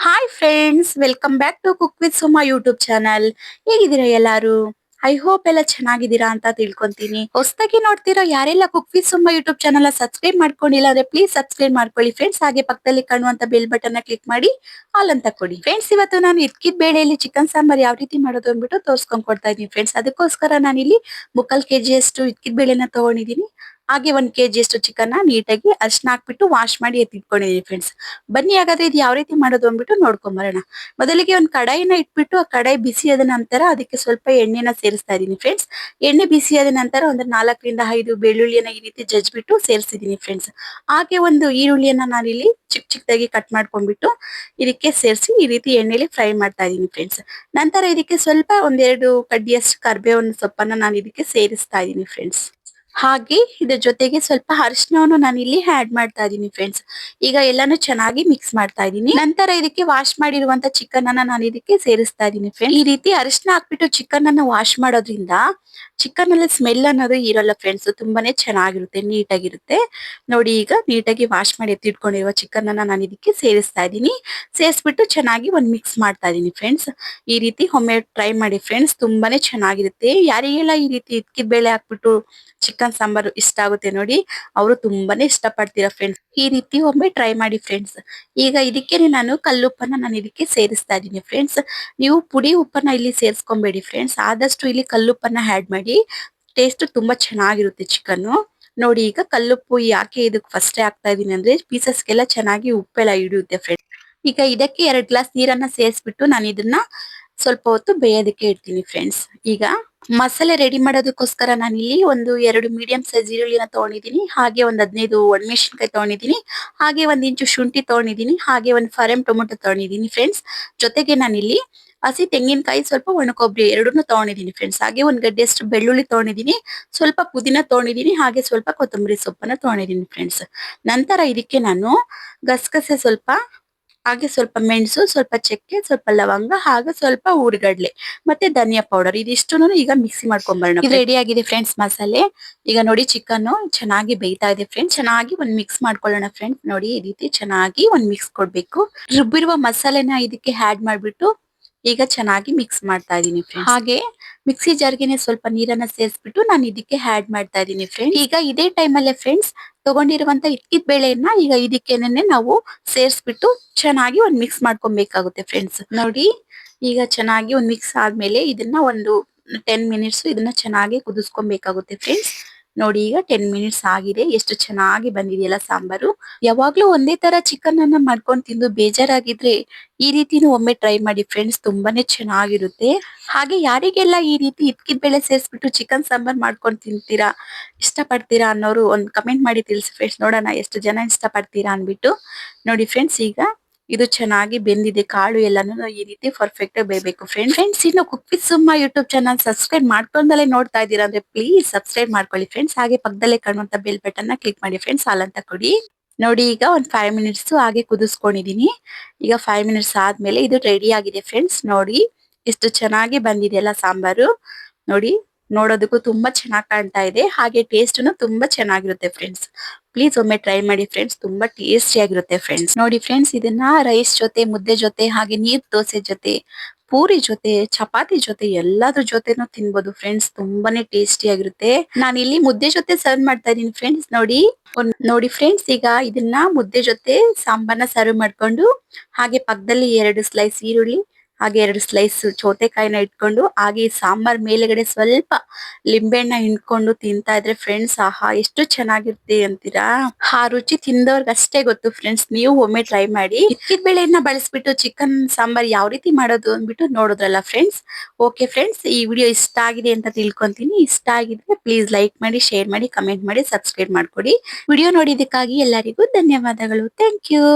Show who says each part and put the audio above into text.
Speaker 1: Hi friends, welcome back to cook with Suma YouTube channel. ಹೇಗಿದ್ದೀರಾ ಎಲ್ಲಾರು? I hope ಎಲ್ಲ ಚೆನ್ನಾಗಿದ್ದೀರಾ ಅಂತ ತಿಳ್ಕೊಂತೀನಿ. ಹೊಸದಾಗಿ ನೋಡ್ತಿರೋ ಯಾರೆಲ್ಲ cook with Suma YouTube channel subscribe ಮಾಡ್ಕೊಂಡಿಲ್ಲ ಅಂದ್ರೆ ಪ್ಲೀಸ್ ಸಬ್ಸ್ಕ್ರೈಬ್ ಮಾಡ್ಕೊಳ್ಳಿ ಫ್ರೆಂಡ್ಸ್. ಹಾಗೆ ಪಕ್ಕದಲ್ಲಿ ಕಾಣುವಂತ ಬೆಲ್ ಬಟನ್ ನ ಕ್ಲಿಕ್ ಮಾಡಿ ಆಲ್ ಅಂತ ಕೊಡಿ ಫ್ರೆಂಡ್ಸ್. ಇವತ್ತು ನಾನು ಇದ್ಕಿದ ಬೇಳೆಯಲ್ಲಿ ಚಿಕನ್ ಸಾಂಬಾರ್ ಯಾವ ರೀತಿ ಮಾಡೋದು ಅಂದ್ಬಿಟ್ಟು ತೋರ್ಸ್ಕೊಂಡ್ ಕೊಡ್ತಾ ಇದೀನಿ ಫ್ರೆಂಡ್ಸ್. ಅದಕ್ಕೋಸ್ಕರ ನಾನಿಲ್ಲಿ 3/4 kg ಅಷ್ಟು ಇದ್ಕಿದ ಬೇಳೆನ ತಗೊಂಡಿದೀನಿ. ಹಾಗೆ 1 kg ಅಷ್ಟು ಚಿಕನ್ ನೀಟಾಗಿ ಅರ್ಶನ ಹಾಕ್ಬಿಟ್ಟು ವಾಶ್ ಮಾಡಿ ಎತ್ತಿಟ್ಕೊಂಡಿದೀನಿ ಫ್ರೆಂಡ್ಸ್. ಬನ್ನಿ ಹಾಗಾದ್ರೆ ಇದು ಯಾವ ರೀತಿ ಮಾಡೋದು ಅಂದ್ಬಿಟ್ಟು ನೋಡ್ಕೊಂಡ್ ಬರೋಣ. ಮೊದಲಿಗೆ ಒಂದು ಕಡಾಯಿನ ಇಟ್ಬಿಟ್ಟು ಆ ಕಡಾಯಿ ಬಿಸಿ ಆದ ನಂತರ ಅದಕ್ಕೆ ಸ್ವಲ್ಪ ಎಣ್ಣೆನ ಸೇರಿಸ್ತಾ ಇದೀನಿ ಫ್ರೆಂಡ್ಸ್. ಎಣ್ಣೆ ಬಿಸಿ ಆದ ನಂತರ ಒಂದು 4 ರಿಂದ 5 ಬೆಳ್ಳುಳ್ಳಿಯನ್ನ ಈ ರೀತಿ ಜಜ್ಬಿಟ್ಟು ಸೇರಿಸಿದೀನಿ ಫ್ರೆಂಡ್ಸ್. ಹಾಗೆ ಒಂದು ಈರುಳ್ಳಿಯನ್ನ ನಾನಿಲ್ಲಿ ಚಿಕ್ಕ ಚಿಕ್ಕದಾಗಿ ಕಟ್ ಮಾಡ್ಕೊಂಡ್ಬಿಟ್ಟು ಇದಕ್ಕೆ ಸೇರಿಸಿ ಈ ರೀತಿ ಎಣ್ಣೆಲಿ ಫ್ರೈ ಮಾಡ್ತಾ ಇದೀನಿ ಫ್ರೆಂಡ್ಸ್. ನಂತರ ಇದಕ್ಕೆ ಸ್ವಲ್ಪ 1-2 ಕಡ್ಡಿಯಷ್ಟು ಕರ್ಬೇವಿನ ಸೊಪ್ಪನ್ನ ನಾನು ಇದಕ್ಕೆ ಸೇರಿಸ್ತಾ ಇದೀನಿ ಫ್ರೆಂಡ್ಸ್. ಹಾಗೆ ಇದ್ರ ಜೊತೆಗೆ ಸ್ವಲ್ಪ ಅರಿಶಿನವನ್ನು ನಾನು ಇಲ್ಲಿ ಆಡ್ ಮಾಡ್ತಾ ಇದೀನಿ ಫ್ರೆಂಡ್ಸ್. ಈಗ ಎಲ್ಲಾನು ಚೆನ್ನಾಗಿ ಮಿಕ್ಸ್ ಮಾಡ್ತಾ ಇದೀನಿ. ನಂತರ ಇದಕ್ಕೆ ವಾಶ್ ಮಾಡಿರುವಂತ ಚಿಕನ್ ಅನ್ನ ನಾನು ಇದಕ್ಕೆ ಸೇರಿಸ್ತಾ ಇದೀನಿ ಫ್ರೆಂಡ್ಸ್. ಈ ರೀತಿ ಅರಿಶಿನ ಹಾಕ್ಬಿಟ್ಟು ಚಿಕನ್ ಅನ್ನ ವಾಶ್ ಮಾಡೋದ್ರಿಂದ ಚಿಕನ್ ಅಲ್ಲಿ ಸ್ಮೆಲ್ ಅನ್ನೋದು ಇರಲ್ಲ ಫ್ರೆಂಡ್ಸ್. ತುಂಬಾನೇ ಚೆನ್ನಾಗಿರುತ್ತೆ, ನೀಟಾಗಿರುತ್ತೆ. ನೋಡಿ, ಈಗ ನೀಟಾಗಿ ವಾಶ್ ಮಾಡಿ ಎತ್ತಿಟ್ಕೊಂಡಿರುವ ಚಿಕನ್ ಅನ್ನ ನಾನು ಇದಕ್ಕೆ ಸೇರಿಸ್ತಾ ಇದೀನಿ. ಸೇರಿಸ್ಬಿಟ್ಟು ಚೆನ್ನಾಗಿ ಒಂದ್ ಮಿಕ್ಸ್ ಮಾಡ್ತಾ ಇದೀನಿ ಫ್ರೆಂಡ್ಸ್. ಈ ರೀತಿ ಒಮ್ಮೆ ಟ್ರೈ ಮಾಡಿ ಫ್ರೆಂಡ್ಸ್, ತುಂಬಾನೇ ಚೆನ್ನಾಗಿರುತ್ತೆ. ಯಾರಿಗೆಲ್ಲ ಈ ರೀತಿ ಇದ್ಕಿದ ಬೇಳೆ ಹಾಕ್ಬಿಟ್ಟು ಚಿಕನ್ ಸಾಂಬಾರು ಇಷ್ಟ ಆಗುತ್ತೆ ನೋಡಿ, ಅವರು ತುಂಬಾನೇ ಇಷ್ಟ ಪಡ್ತೀರಾ ಫ್ರೆಂಡ್ಸ್. ಈ ರೀತಿ ಒಮ್ಮೆ ಟ್ರೈ ಮಾಡಿ ಫ್ರೆಂಡ್ಸ್. ಈಗ ಇದಕ್ಕೆ ನಾನು ಕಲ್ಲುಪ್ಪನ್ನ ನಾನು ಇದಕ್ಕೆ ಸೇರಿಸ್ತಾ ಇದೀನಿ ಫ್ರೆಂಡ್ಸ್. ನೀವು ಪುಡಿ ಉಪ್ಪನ್ನ ಇಲ್ಲಿ ಸೇರಿಸ್ಕೊಬೇಡಿ ಫ್ರೆಂಡ್ಸ್. ಆದಷ್ಟು ಇಲ್ಲಿ ಕಲ್ಲುಪ್ಪನ್ನ ಆಡ್ ಮಾಡಿ. ಟೇಸ್ಟ್ ತುಂಬಾ ಚೆನ್ನಾಗಿರುತ್ತೆ ಚಿಕನ್. ನೋಡಿ, ಈಗ ಕಲ್ಲುಪ್ಪು ಯಾಕೆ ಇದಕ್ಕೆ ಫಸ್ಟ್ ಹಾಕ್ತಾ ಇದೀನಿ ಅಂದ್ರೆ ಪೀಸಸ್ಗೆಲ್ಲ ಚೆನ್ನಾಗಿ ಉಪ್ಪೆಲ್ಲ ಹಿಡಿಯುತ್ತೆ ಫ್ರೆಂಡ್ಸ್. ಈಗ ಇದಕ್ಕೆ 2 ಗ್ಲಾಸ್ ನೀರನ್ನ ಸೇರಿಸ್ಬಿಟ್ಟು ನಾನು ಇದನ್ನ ಸ್ವಲ್ಪ ಹೊತ್ತು ಬೇಯೋದಕ್ಕೆ ಇಡ್ತೀನಿ ಫ್ರೆಂಡ್ಸ್. ಈಗ ಮಸಾಲೆ ರೆಡಿ ಮಾಡೋದಕ್ಕೋಸ್ಕರ ನಾನಿಲ್ಲಿ ಒಂದು 2 ಮೀಡಿಯಂ ಸೈಜ್ ಈರುಳ್ಳಿನ ತಗೊಂಡಿದ್ದೀನಿ. ಹಾಗೆ ಒಂದು 15 ಒಣಮೆಣಸಿನಕಾಯಿ ತಗೊಂಡಿದ್ದೀನಿ. ಹಾಗೆ 1 ಇಂಚು ಶುಂಠಿ ತಗೊಂಡಿದ್ದೀನಿ. ಹಾಗೆ ಒಂದು 4 ಟೊಮೊಟೊ ತಗೊಂಡಿದ್ದೀನಿ ಫ್ರೆಂಡ್ಸ್. ಜೊತೆಗೆ ನಾನಿಲ್ಲಿ ಹಸಿ ತೆಂಗಿನಕಾಯಿ, ಸ್ವಲ್ಪ ಒಣ ಕೊಬ್ಬರಿ ಎರಡನ್ನೂ ತಗೊಂಡಿದ್ದೀನಿ ಫ್ರೆಂಡ್ಸ್. ಹಾಗೆ 1 ಗಡ್ಡೆಯಷ್ಟು ಬೆಳ್ಳುಳ್ಳಿ ತಗೊಂಡಿದ್ದೀನಿ. ಸ್ವಲ್ಪ ಪುದೀನ ತಗೊಂಡಿದ್ದೀನಿ. ಹಾಗೆ ಸ್ವಲ್ಪ ಕೊತ್ತಂಬರಿ ಸೊಪ್ಪನ್ನ ತಗೊಂಡಿದ್ದೀನಿ ಫ್ರೆಂಡ್ಸ್. ನಂತರ ಇದಕ್ಕೆ ನಾನು ಗಸಗಸೆ ಸ್ವಲ್ಪ, ಹಾಗೆ ಸ್ವಲ್ಪ ಮೆಣಸು, ಸ್ವಲ್ಪ ಚಕ್ಕೆ, ಸ್ವಲ್ಪ ಲವಂಗ, ಹಾಗೆ ಸ್ವಲ್ಪ ಹುರಿಗಡ್ಲೆ ಮತ್ತೆ ಧನಿಯಾ ಪೌಡರ್ ಇದಿಷ್ಟನ್ನು ಈಗ ಮಿಕ್ಸಿ ಮಾಡ್ಕೊಂಡ್ ಬರೋಣ. ಇದು ರೆಡಿ ಆಗಿದೆ ಫ್ರೆಂಡ್ಸ್ ಮಸಾಲೆ. ಈಗ ನೋಡಿ, ಚಿಕನ್ ಚೆನ್ನಾಗಿ ಬೇಯ್ತಾ ಇದೆ ಫ್ರೆಂಡ್ಸ್. ಚೆನ್ನಾಗಿ ಒಂದ್ ಮಿಕ್ಸ್ ಮಾಡ್ಕೊಳ್ಳೋಣ ಫ್ರೆಂಡ್ಸ್. ನೋಡಿ, ಈ ರೀತಿ ಚೆನ್ನಾಗಿ ಒಂದ್ ಮಿಕ್ಸ್ ಕೊಡ್ಬೇಕು. ರುಬ್ಬಿರುವ ಮಸಾಲೆನ ಇದಕ್ಕೆ ಆಡ್ ಮಾಡ್ಬಿಟ್ಟು ಈಗ ಚೆನ್ನಾಗಿ ಮಿಕ್ಸ್ ಮಾಡ್ತಾ ಇದೀನಿ ಫ್ರೆಂಡ್ಸ್. ಹಾಗೆ ಮಿಕ್ಸಿ ಜಾರ್ಗೆನೆ ಸ್ವಲ್ಪ ನೀರನ್ನ ಸೇರಿಸ್ಬಿಟ್ಟು ನಾನು ಇದಕ್ಕೆ ಆಡ್ ಮಾಡ್ತಾ ಇದೀನಿ ಫ್ರೆಂಡ್ಸ್. ಈಗ ಇದೇ ಟೈಮಲ್ಲೇ ಫ್ರೆಂಡ್ಸ್ ತಗೊಂಡಿರುವಂತ ಇಕ್ಕಿದ ಬೇಳೆಯನ್ನ ಈಗ ಇದಕ್ಕೇನೆ ನಾವು ಸೇರಿಸ್ಬಿಟ್ಟು ಚೆನ್ನಾಗಿ ಒಂದ್ ಮಿಕ್ಸ್ ಮಾಡ್ಕೊಬೇಕಾಗುತ್ತೆ ಫ್ರೆಂಡ್ಸ್. ನೋಡಿ, ಈಗ ಚೆನ್ನಾಗಿ ಒಂದ್ ಮಿಕ್ಸ್ ಆದ್ಮೇಲೆ ಇದನ್ನ ಒಂದು 10 ಮಿನಿಟ್ಸ್ ಇದನ್ನ ಚೆನ್ನಾಗಿ ಕುದಿಸ್ಕೊಬೇಕಾಗುತ್ತೆ ಫ್ರೆಂಡ್ಸ್. ನೋಡಿ, ಈಗ 10 ಮಿನಿಟ್ಸ್ ಆಗಿದೆ. ಎಷ್ಟು ಚೆನ್ನಾಗಿ ಬಂದಿದೆಯಲ್ಲ ಸಾಂಬಾರು. ಯಾವಾಗ್ಲೂ ಒಂದೇ ತರ ಚಿಕನ್ ಅನ್ನ ಮಾಡ್ಕೊಂಡು ತಿಂದು ಬೇಜಾರಾಗಿದ್ರೆ ಈ ರೀತಿನೂ ಒಮ್ಮೆ ಟ್ರೈ ಮಾಡಿ ಫ್ರೆಂಡ್ಸ್, ತುಂಬಾನೇ ಚೆನ್ನಾಗಿರುತ್ತೆ. ಹಾಗೆ ಯಾರಿಗೆಲ್ಲ ಈ ರೀತಿ ಇದ್ಕಿದ ಬೇಳೆ ಸೇರಿಸ್ಬಿಟ್ಟು ಚಿಕನ್ ಸಾಂಬಾರ್ ಮಾಡ್ಕೊಂಡು ತಿಂತೀರಾ, ಇಷ್ಟ ಪಡ್ತೀರಾ ಅನ್ನೋರು ಒಂದ್ ಕಮೆಂಟ್ ಮಾಡಿ ತಿಳಿಸಿ ಫ್ರೆಂಡ್ಸ್. ನೋಡೋಣ ಎಷ್ಟು ಜನ ಇಷ್ಟ ಪಡ್ತೀರಾ ಅನ್ಬಿಟ್ಟು. ನೋಡಿ ಫ್ರೆಂಡ್ಸ್, ಈಗ ಇದು ಚೆನ್ನಾಗಿ ಬೆಂದಿದೆ. ಕಾಳು ಎಲ್ಲಾನು ಈ ರೀತಿ ಪರ್ಫೆಕ್ಟ್ ಆಗಿ ಬೇಯಬೇಕು ಫ್ರೆಂಡ್ಸ್. ಇನ್ನು ಕುಕ್ ವಿತ್ ಸುಮ್ಮ ಯೂಟ್ಯೂಬ್ ಚಾನಲ್ ಸಬ್ಸ್ಕ್ರೈಬ್ ಮಾಡ್ಕೊಂಡಲ್ಲೇ ನೋಡ್ತಾ ಇದ್ದೀರಾ ಅಂದ್ರೆ ಪ್ಲೀಸ್ ಸಬ್ಸ್ಕ್ರೈಬ್ ಮಾಡ್ಕೊಳ್ಳಿ ಫ್ರೆಂಡ್ಸ್. ಹಾಗೆ ಪಕ್ಕದಲ್ಲೇ ಕಾಣುವಂತ ಬೆಲ್ ಬಟನ್ ನ ಕ್ಲಿಕ್ ಮಾಡಿ ಫ್ರೆಂಡ್ಸ್, ಆಲ್ ಅಂತ ಕೊಡಿ. ನೋಡಿ, ಈಗ ಒಂದ್ 5 ಮಿನಿಟ್ಸ್ ಹಾಗೆ ಕುದಿಸ್ಕೊಂಡಿದೀನಿ. ಈಗ 5 ಮಿನಿಟ್ಸ್ ಆದ್ಮೇಲೆ ಇದು ರೆಡಿ ಆಗಿದೆ ಫ್ರೆಂಡ್ಸ್. ನೋಡಿ, ಎಷ್ಟು ಚೆನ್ನಾಗಿ ಬಂದಿದೆಯಲ್ಲ ಸಾಂಬಾರು. ನೋಡಿ, ನೋಡೋದಕ್ಕೂ ತುಂಬಾ ಚೆನ್ನಾಗಿ ಕಾಣ್ತಾ ಇದೆ. ಹಾಗೆ ಟೇಸ್ಟ್ನು ತುಂಬಾ ಚೆನ್ನಾಗಿರುತ್ತೆ ಫ್ರೆಂಡ್ಸ್. ಪ್ಲೀಸ್ ಒಮ್ಮೆ ಟ್ರೈ ಮಾಡಿ ಫ್ರೆಂಡ್ಸ್, ತುಂಬಾ ಟೇಸ್ಟಿ ಆಗಿರುತ್ತೆ ಫ್ರೆಂಡ್ಸ್. ನೋಡಿ ಫ್ರೆಂಡ್ಸ್, ಇದನ್ನ ರೈಸ್ ಜೊತೆ, ಮುದ್ದೆ ಜೊತೆ, ಹಾಗೆ ನೀರ್ ದೋಸೆ ಜೊತೆ, ಪೂರಿ ಜೊತೆ, ಚಪಾತಿ ಜೊತೆ ಎಲ್ಲಾದ್ರ ಜೊತೆನೂ ತಿನ್ಬೋದು ಫ್ರೆಂಡ್ಸ್. ತುಂಬಾನೇ ಟೇಸ್ಟಿ ಆಗಿರುತ್ತೆ. ನಾನು ಇಲ್ಲಿ ಮುದ್ದೆ ಜೊತೆ ಸರ್ವ್ ಮಾಡ್ತಾ ಇದೀನಿ ಫ್ರೆಂಡ್ಸ್. ನೋಡಿ ಫ್ರೆಂಡ್ಸ್, ಈಗ ಇದನ್ನ ಮುದ್ದೆ ಜೊತೆ ಸಾಂಬಾರ್ನ ಸರ್ವ್ ಮಾಡ್ಕೊಂಡು ಹಾಗೆ ಪಕ್ಕದಲ್ಲಿ 2 ಸ್ಲೈಸ್ ಈರುಳ್ಳಿ, ಹಾಗೆ 2 ಸ್ಲೈಸ್ ಸೌತೆಕಾಯಿನ ಇಟ್ಕೊಂಡು, ಹಾಗೆ ಈ ಸಾಂಬಾರ್ ಮೇಲೆಗಡೆ ಸ್ವಲ್ಪ ಲಿಂಬೆಹಣ್ಣ ಹಿಂಡ್ಕೊಂಡು ತಿಂತಾ ಇದ್ರೆ ಫ್ರೆಂಡ್ಸ್, ಆಹಾ ಎಷ್ಟು ಚೆನ್ನಾಗಿರುತ್ತೆ ಅಂತೀರಾ. ಆ ರುಚಿ ತಿಂದವ್ರಿಗೆ ಅಷ್ಟೇ ಗೊತ್ತು ಫ್ರೆಂಡ್ಸ್. ನೀವು ಒಮ್ಮೆ ಟ್ರೈ ಮಾಡಿ. ಇಕ್ಕಿದ ಬೇಳೆಯನ್ನ ಬಳಸ್ಬಿಟ್ಟು ಚಿಕನ್ ಸಾಂಬಾರ್ ಯಾವ ರೀತಿ ಮಾಡೋದು ಅಂದ್ಬಿಟ್ಟು ನೋಡಿದ್ರಲ್ಲ ಫ್ರೆಂಡ್ಸ್. ಓಕೆ ಫ್ರೆಂಡ್ಸ್, ಈ ವಿಡಿಯೋ ಇಷ್ಟ ಆಗಿದೆ ಅಂತ ತಿಳ್ಕೊಂತೀನಿ. ಇಷ್ಟ ಆಗಿದ್ರೆ ಪ್ಲೀಸ್ ಲೈಕ್ ಮಾಡಿ, ಶೇರ್ ಮಾಡಿ, ಕಮೆಂಟ್ ಮಾಡಿ, ಸಬ್ಸ್ಕ್ರೈಬ್ ಮಾಡ್ಕೊಡಿ. ವಿಡಿಯೋ ನೋಡಿದಕ್ಕಾಗಿ ಎಲ್ಲರಿಗೂ ಧನ್ಯವಾದಗಳು. Thank you.